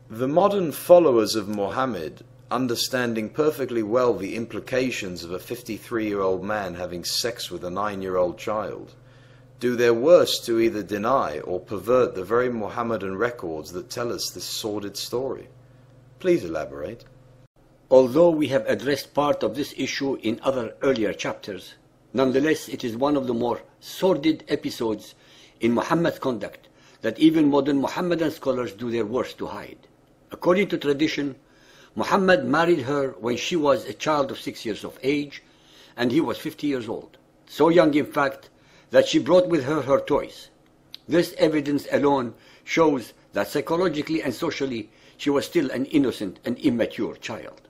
The modern followers of Muhammad, understanding perfectly well the implications of a 53-year-old man having sex with a 9-year-old child, do their worst to either deny or pervert the very Muhammadan records that tell us this sordid story. Please elaborate. Although we have addressed part of this issue in other earlier chapters, nonetheless it is one of the more sordid episodes in Muhammad's conduct that even modern Muhammadan scholars do their worst to hide. According to tradition, Muhammad married her when she was a child of 6 years of age, and he was 50 years old. So young, in fact, that she brought with her her toys. This evidence alone shows that psychologically and socially she was still an innocent and immature child.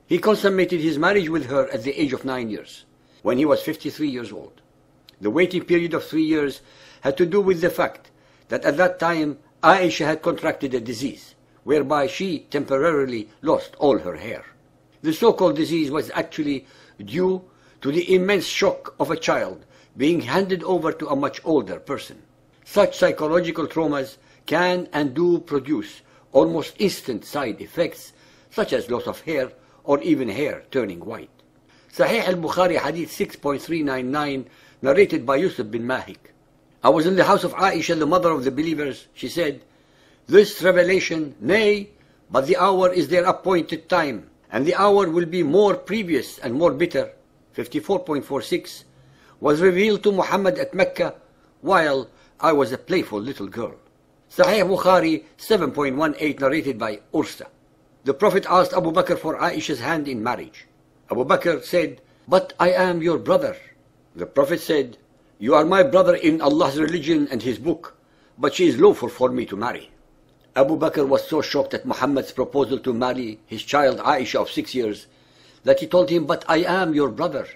He consummated his marriage with her at the age of 9 years, when he was 53 years old. The waiting period of 3 years had to do with the fact that at that time Aisha had contracted a disease, whereby she temporarily lost all her hair. The so-called disease was actually due to the immense shock of a child being handed over to a much older person. Such psychological traumas can and do produce almost instant side effects, such as loss of hair or even hair turning white. Sahih al-Bukhari Hadith 6.399, narrated by Yusuf bin Mahik. I was in the house of Aisha, the mother of the believers. She said, "This revelation, nay, but the hour is their appointed time, and the hour will be more previous and more bitter," 54.46, was revealed to Muhammad at Mecca while I was a playful little girl. Sahih Bukhari 7.18, narrated by Ursa. The Prophet asked Abu Bakr for Aisha's hand in marriage. Abu Bakr said, "But I am your brother." The Prophet said, "You are my brother in Allah's religion and His book, but she is lawful for me to marry." Abu Bakr was so shocked at Muhammad's proposal to marry his child Aisha of 6 years that he told him, "But I am your brother."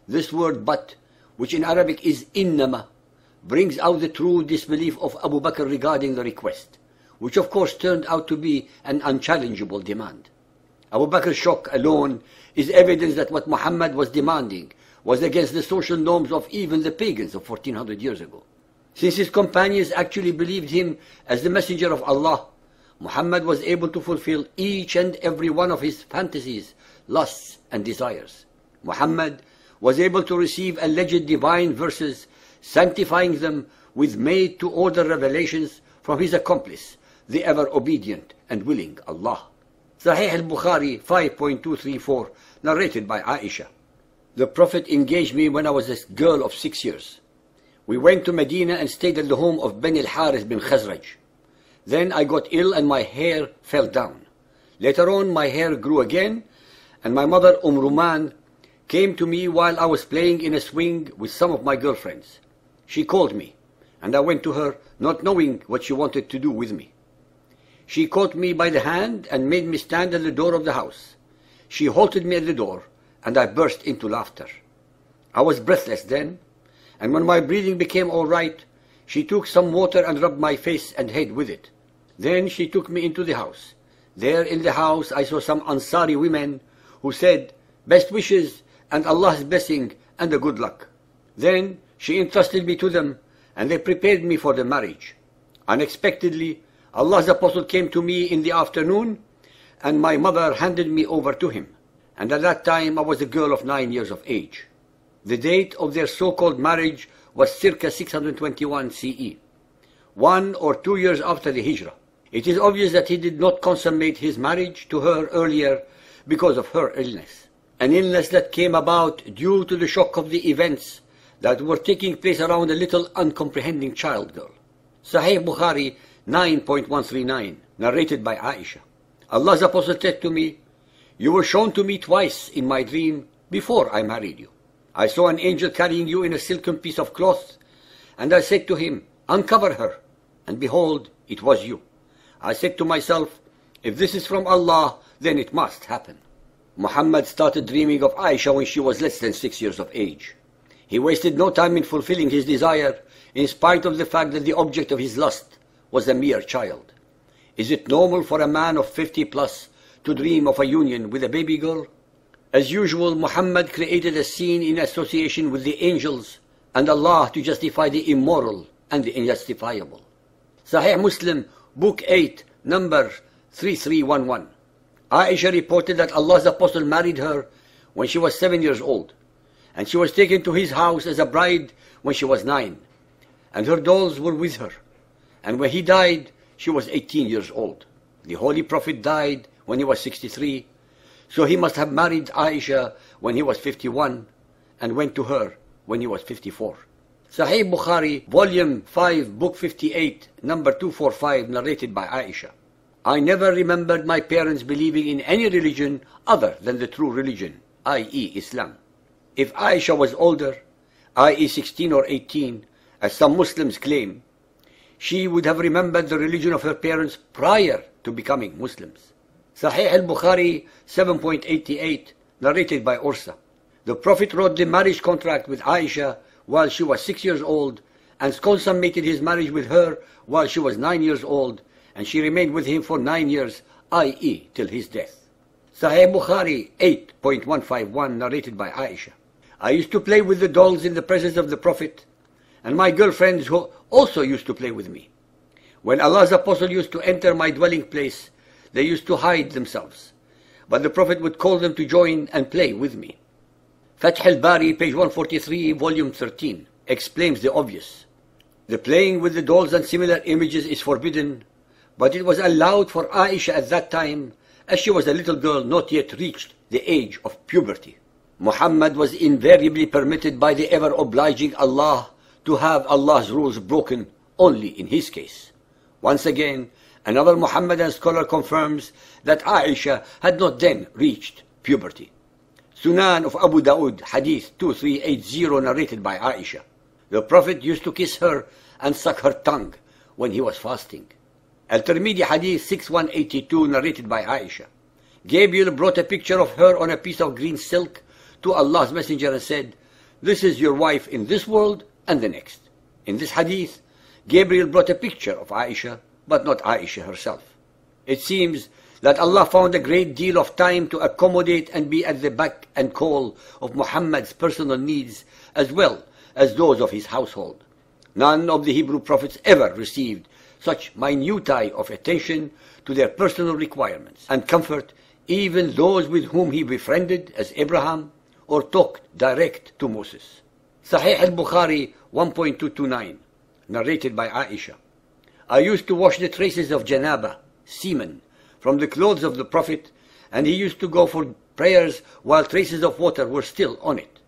This word "but," which in Arabic is innama, brings out the true disbelief of Abu Bakr regarding the request, which of course turned out to be an unchallengeable demand. Abu Bakr's shock alone is evidence that what Muhammad was demanding was against the social norms of even the pagans of 1400 years ago. Since his companions actually believed him as the messenger of Allah, Muhammad was able to fulfill each and every one of his fantasies, lusts and desires. Muhammad was able to receive alleged divine verses, sanctifying them with made-to-order revelations from his accomplice, the ever-obedient and willing Allah. Sahih al-Bukhari 5.234, narrated by Aisha. The Prophet engaged me when I was a girl of 6 years. We went to Medina and stayed at the home of Ben al-Harith bin Khazraj. Then I got ill and my hair fell down. Later on my hair grew again, and my mother Ruman came to me while I was playing in a swing with some of my girlfriends. She called me, and I went to her, not knowing what she wanted to do with me. She caught me by the hand and made me stand at the door of the house. She halted me at the door, and I burst into laughter. I was breathless then, and when my breathing became all right, she took some water and rubbed my face and head with it. Then she took me into the house. There in the house I saw some Ansari women who said, "Best wishes and Allah's blessing and a good luck." Then she entrusted me to them, and they prepared me for the marriage. Unexpectedly, Allah's apostle came to me in the afternoon, and my mother handed me over to him. And at that time I was a girl of 9 years of age. The date of their so-called marriage was circa 621 CE, 1 or 2 years after the Hijrah. It is obvious that he did not consummate his marriage to her earlier because of her illness, an illness that came about due to the shock of the events that were taking place around a little uncomprehending child girl. Sahih Bukhari 9.139, narrated by Aisha. Allah's apostle said to me, "You were shown to me twice in my dream before I married you. I saw an angel carrying you in a silken piece of cloth, and I said to him, 'Uncover her,' and behold, it was you. I said to myself, 'If this is from Allah, then it must happen.'" Muhammad started dreaming of Aisha when she was less than 6 years of age. He wasted no time in fulfilling his desire, in spite of the fact that the object of his lust was a mere child. Is it normal for a man of 50 plus to dream of a union with a baby girl? As usual, Muhammad created a scene in association with the angels and Allah to justify the immoral and the unjustifiable. Sahih Muslim, Book 8, number 3311. Aisha reported that Allah's Apostle married her when she was 7 years old, and she was taken to his house as a bride when she was 9, and her dolls were with her. And when he died, she was 18 years old. The Holy Prophet died when he was 63, so he must have married Aisha when he was 51 and went to her when he was 54. Sahih Bukhari, Volume 5, Book 58, number 245, narrated by Aisha. I never remembered my parents believing in any religion other than the true religion, i.e. Islam. If Aisha was older, i.e. 16 or 18, as some Muslims claim, she would have remembered the religion of her parents prior to becoming Muslims. Sahih al-Bukhari 7.88, narrated by Ursa. The Prophet wrote the marriage contract with Aisha while she was 6 years old and consummated his marriage with her while she was 9 years old, and she remained with him for 9 years, i.e. till his death. Sahih Bukhari 8.151, narrated by Aisha. I used to play with the dolls in the presence of the Prophet, and my girlfriends who also used to play with me. When Allah's Apostle used to enter my dwelling place, they used to hide themselves, but the Prophet would call them to join and play with me. Fath al-Bari, page 143, volume 13, explains the obvious. The playing with the dolls and similar images is forbidden, but it was allowed for Aisha at that time, as she was a little girl not yet reached the age of puberty. Muhammad was invariably permitted by the ever-obliging Allah to have Allah's rules broken only in his case. Once again, another Muhammadan scholar confirms that Aisha had not then reached puberty. Sunan of Abu Dawood, Hadith 2380, narrated by Aisha. The Prophet used to kiss her and suck her tongue when he was fasting. Al-Tirmidhi, Hadith 6182, narrated by Aisha. Gabriel brought a picture of her on a piece of green silk to Allah's Messenger and said, "This is your wife in this world and the next." In this hadith, Gabriel brought a picture of Aisha, but not Aisha herself. It seems that Allah found a great deal of time to accommodate and be at the beck and call of Muhammad's personal needs as well as those of his household. None of the Hebrew prophets ever received such minutiae of attention to their personal requirements and comfort, even those with whom he befriended, as Abraham, or talked direct to Moses. Sahih al-Bukhari 1.229, narrated by Aisha. I used to wash the traces of janaba, semen, from the clothes of the Prophet, and he used to go for prayers while traces of water were still on it.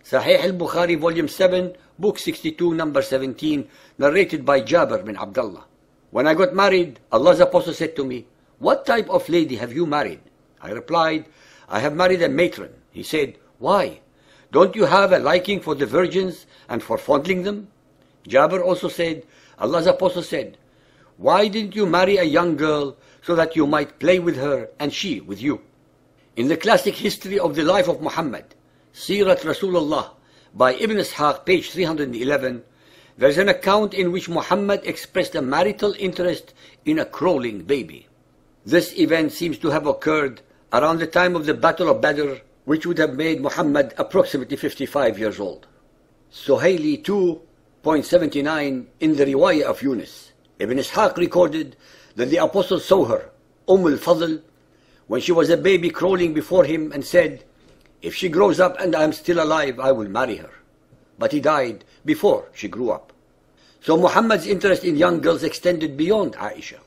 Sahih al-Bukhari, volume 7, book 62, number 17, narrated by Jabir bin Abdullah. When I got married, Allah's Apostle said to me, "What type of lady have you married?" I replied, "I have married a matron." He said, "Why? Don't you have a liking for the virgins and for fondling them?" Jabir also said, Allah's Apostle said, "Why didn't you marry a young girl so that you might play with her and she with you?" In the classic history of the life of Muhammad, Sirat Rasulullah, by Ibn Ishaq, page 311, there is an account in which Muhammad expressed a marital interest in a crawling baby. This event seems to have occurred around the time of the Battle of Badr, which would have made Muhammad approximately 55 years old. Suhaili 2.79 in the Riwayah of Yunus. Ibn Ishaq recorded that the Apostle saw her, al-Fadl, when she was a baby crawling before him and said, "If she grows up and I am still alive, I will marry her." But he died before she grew up. So Muhammad's interest in young girls extended beyond Aisha.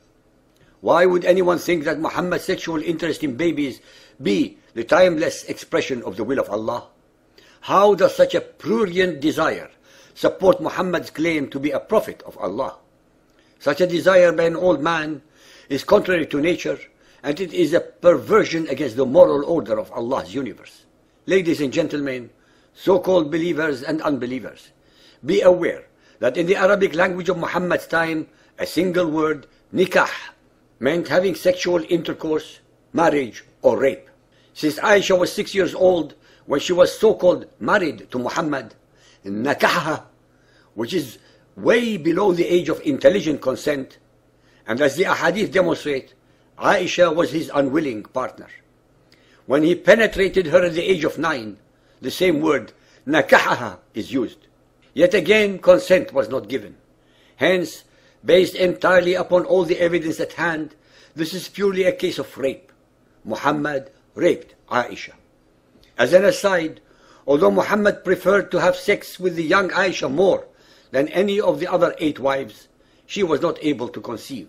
Why would anyone think that Muhammad's sexual interest in babies be the timeless expression of the will of Allah? How does such a prurient desire support Muhammad's claim to be a prophet of Allah? Such a desire by an old man is contrary to nature, and it is a perversion against the moral order of Allah's universe. Ladies and gentlemen, so-called believers and unbelievers, be aware that in the Arabic language of Muhammad's time, a single word, nikah, meant having sexual intercourse, marriage, or rape. Since Aisha was 6 years old when she was so-called married to Muhammad, nakaha, which is way below the age of intelligent consent, and as the ahadith demonstrate, Aisha was his unwilling partner. When he penetrated her at the age of 9, the same word, nakahaha, is used. Yet again, consent was not given. Hence, based entirely upon all the evidence at hand, This is purely a case of rape. Muhammad raped Aisha. As an aside, although Muhammad preferred to have sex with the young Aisha more than any of the other 8 wives, she was not able to conceive.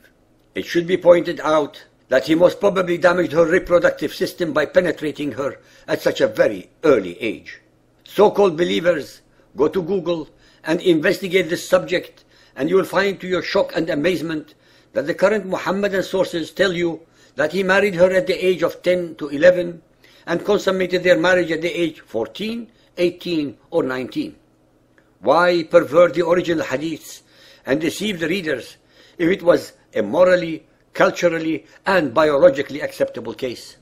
It should be pointed out that he most probably damaged her reproductive system by penetrating her at such a very early age. So-called believers, go to Google and investigate this subject, and you will find to your shock and amazement that the current Muhammadan sources tell you that he married her at the age of 10 to 11 and consummated their marriage at the age 14, 18 or 19. Why pervert the original hadiths and deceive the readers if it was a morally, culturally and biologically acceptable case?